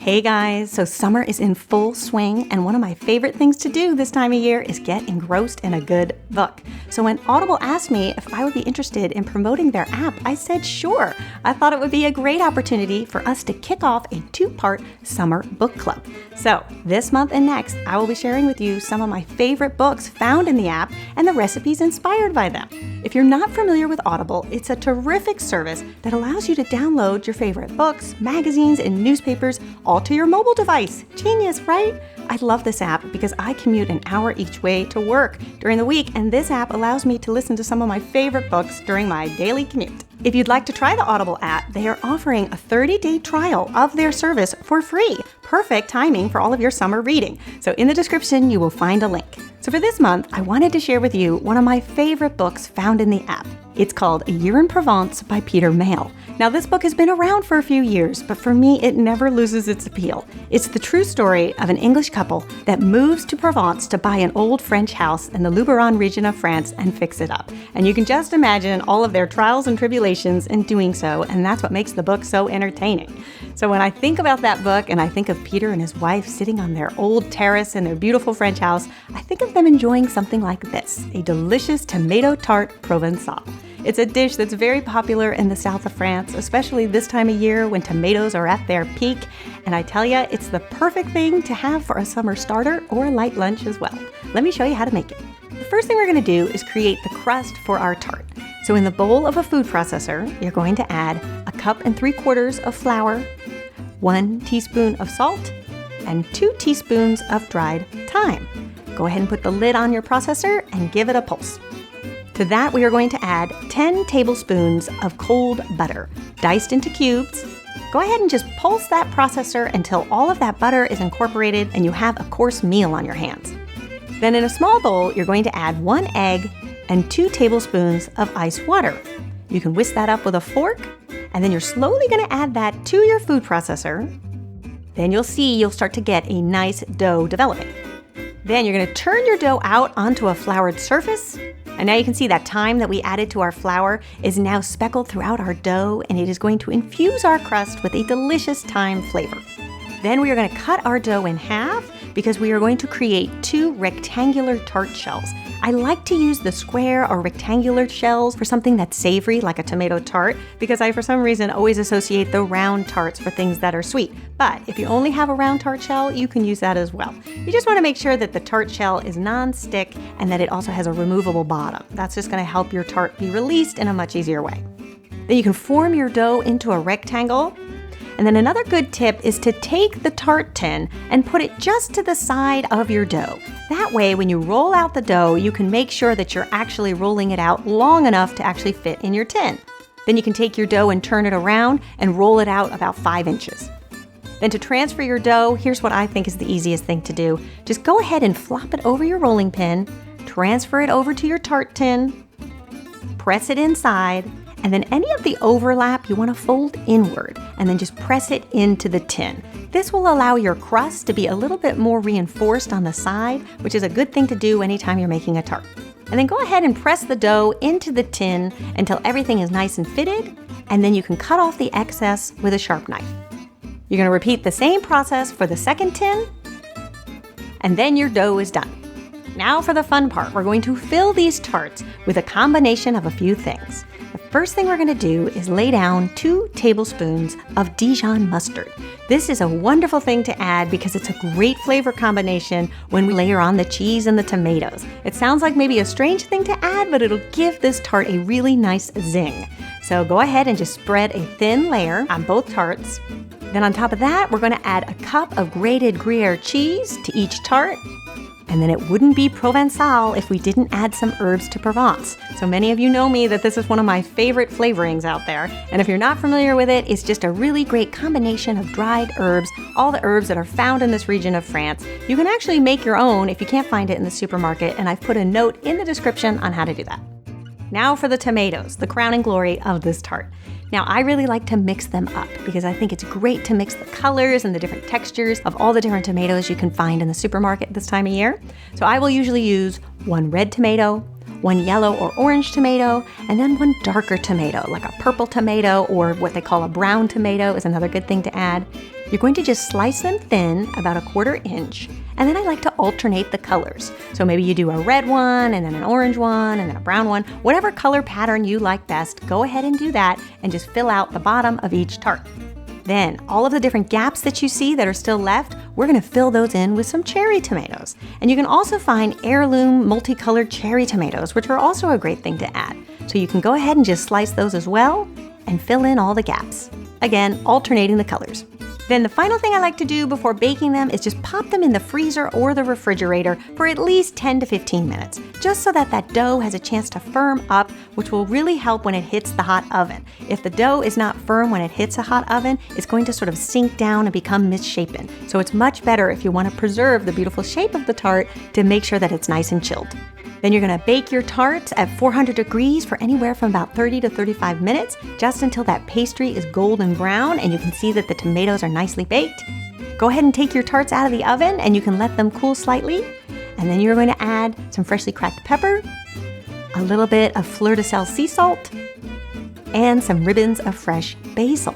Hey guys, so summer is in full swing, and one of my favorite things to do this time of year is get engrossed in a good book. So when Audible asked me if I would be interested in promoting their app, I said sure. I thought it would be a great opportunity for us to kick off a 2-part summer book club. So this month and next, I will be sharing with you some of my favorite books found in the app and the recipes inspired by them. If you're not familiar with Audible, it's a terrific service that allows you to download your favorite books, magazines, and newspapers all to your mobile device. Genius, right? I love this app because I commute an hour each way to work during the week, and this app allows me to listen to some of my favorite books during my daily commute. If you'd like to try the Audible app, they are offering a 30-day trial of their service for free. Perfect timing for all of your summer reading. So in the description, you will find a link. So for this month, I wanted to share with you one of my favorite books found in the app. It's called A Year in Provence by Peter Mayle. Now, this book has been around for a few years, but for me, it never loses its appeal. It's the true story of an English couple that moves to Provence to buy an old French house in the Luberon region of France and fix it up. And you can just imagine all of their trials and tribulations in doing so, and that's what makes the book so entertaining. So when I think about that book and I think of Peter and his wife sitting on their old terrace in their beautiful French house, I think of them enjoying something like this, a delicious tomato tart Provencal. It's a dish that's very popular in the south of France, especially this time of year when tomatoes are at their peak. And I tell you, it's the perfect thing to have for a summer starter or a light lunch as well. Let me show you how to make it. The first thing we're going to do is create the crust for our tart. So in the bowl of a food processor, you're going to add 1 3/4 cups of flour, 1 teaspoon of salt, and 2 teaspoons of dried thyme. Go ahead and put the lid on your processor and give it a pulse. To that, we are going to add 10 tablespoons of cold butter, diced into cubes. Go ahead and just pulse that processor until all of that butter is incorporated and you have a course meal on your hands. Then in a small bowl, you're going to add 1 egg and 2 tablespoons of ice water. You can whisk that up with a fork, and then you're slowly going to add that to your food processor. Then you'll see you'll start to get a nice dough developing. Then you're going to turn your dough out onto a floured surface. And now you can see that thyme that we added to our flour is now speckled throughout our dough, and it is going to infuse our crust with a delicious thyme flavor. Then we are going to cut our dough in half because we are going to create 2 rectangular tart shells. I like to use the square or rectangular shells for something that's savory, like a tomato tart, because I, for some reason, always associate the round tarts for things that are sweet. But if you only have a round tart shell, you can use that as well. You just want to make sure that the tart shell is non-stick and that it also has a removable bottom. That's just going to help your tart be released in a much easier way. Then you can form your dough into a rectangle. And then another good tip is to take the tart tin and put it just to the side of your dough. That way, when you roll out the dough, you can make sure that you're actually rolling it out long enough to actually fit in your tin. Then you can take your dough and turn it around and roll it out about 5 inches. Then to transfer your dough, here's what I think is the easiest thing to do. Just go ahead and flop it over your rolling pin, transfer it over to your tart tin, press it inside, and then any of the overlap you want to fold inward and then just press it into the tin. This will allow your crust to be a little bit more reinforced on the side, which is a good thing to do anytime you're making a tart. And then go ahead and press the dough into the tin until everything is nice and fitted, and then you can cut off the excess with a sharp knife. You're going to repeat the same process for the second tin, and then your dough is done. Now for the fun part, we're going to fill these tarts with a combination of a few things. The first thing we're going to do is lay down 2 tablespoons of Dijon mustard. This is a wonderful thing to add because it's a great flavor combination when we layer on the cheese and the tomatoes. It sounds like maybe a strange thing to add, but it'll give this tart a really nice zing. So go ahead and just spread a thin layer on both tarts. Then on top of that, we're going to add 1 cup of grated gruyere cheese to each tart. And then it wouldn't be Provencal if we didn't add some herbs de Provence. So many of you know me that this is one of my favorite flavorings out there. And if you're not familiar with it, it's just a really great combination of dried herbs, all the herbs that are found in this region of France. You can actually make your own if you can't find it in the supermarket, and I've put a note in the description on how to do that. Now for the tomatoes, the crowning glory of this tart. Now, I really like to mix them up because I think it's great to mix the colors and the different textures of all the different tomatoes you can find in the supermarket this time of year. So I will usually use 1 red tomato, 1 yellow or orange tomato, and then 1 darker tomato, like a purple tomato or what they call a brown tomato is another good thing to add. You're going to just slice them thin, about 1/4 inch, and then I like to alternate the colors. So maybe you do a red one, and then an orange one, and then a brown one. Whatever color pattern you like best, go ahead and do that, and just fill out the bottom of each tart. Then, all of the different gaps that you see that are still left, we're gonna fill those in with some cherry tomatoes. And you can also find heirloom multicolored cherry tomatoes, which are also a great thing to add. So you can go ahead and just slice those as well, and fill in all the gaps. Again, alternating the colors. Then the final thing I like to do before baking them is just pop them in the freezer or the refrigerator for at least 10 to 15 minutes, just so that that dough has a chance to firm up, which will really help when it hits the hot oven. If the dough is not firm when it hits a hot oven, it's going to sort of sink down and become misshapen. So it's much better if you want to preserve the beautiful shape of the tart to make sure that it's nice and chilled. Then you're gonna bake your tarts at 400 degrees for anywhere from about 30 to 35 minutes, just until that pastry is golden brown and you can see that the tomatoes are nicely baked. Go ahead and take your tarts out of the oven and you can let them cool slightly. And then you're going to add some freshly cracked pepper, a little bit of Fleur de sea salt, and some ribbons of fresh basil.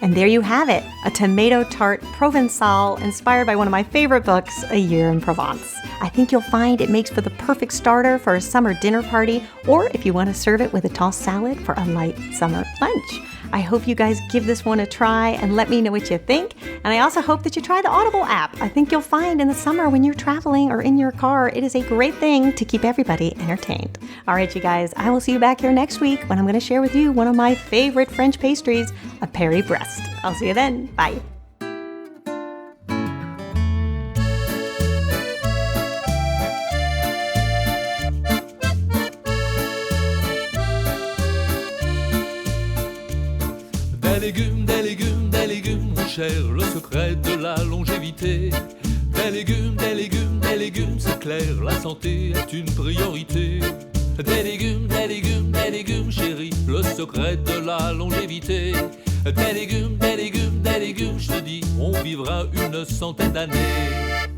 And there you have it, a tomato tart Provencal inspired by one of my favorite books, A Year in Provence. I think you'll find it makes for the perfect starter for a summer dinner party, or if you want to serve it with a tossed salad for a light summer lunch. I hope you guys give this one a try and let me know what you think. And I also hope that you try the Audible app. I think you'll find in the summer when you're traveling or in your car, it is a great thing to keep everybody entertained. All right, you guys, I will see you back here next week when I'm going to share with you one of my favorite French pastries, a Paris-Brest. I'll see you then. Bye. Des légumes, mon cher, le secret de la longévité. Des légumes, c'est clair, la santé est une priorité. Des légumes, chérie, le secret de la longévité. Des légumes, je te dis, on vivra une centaine d'années.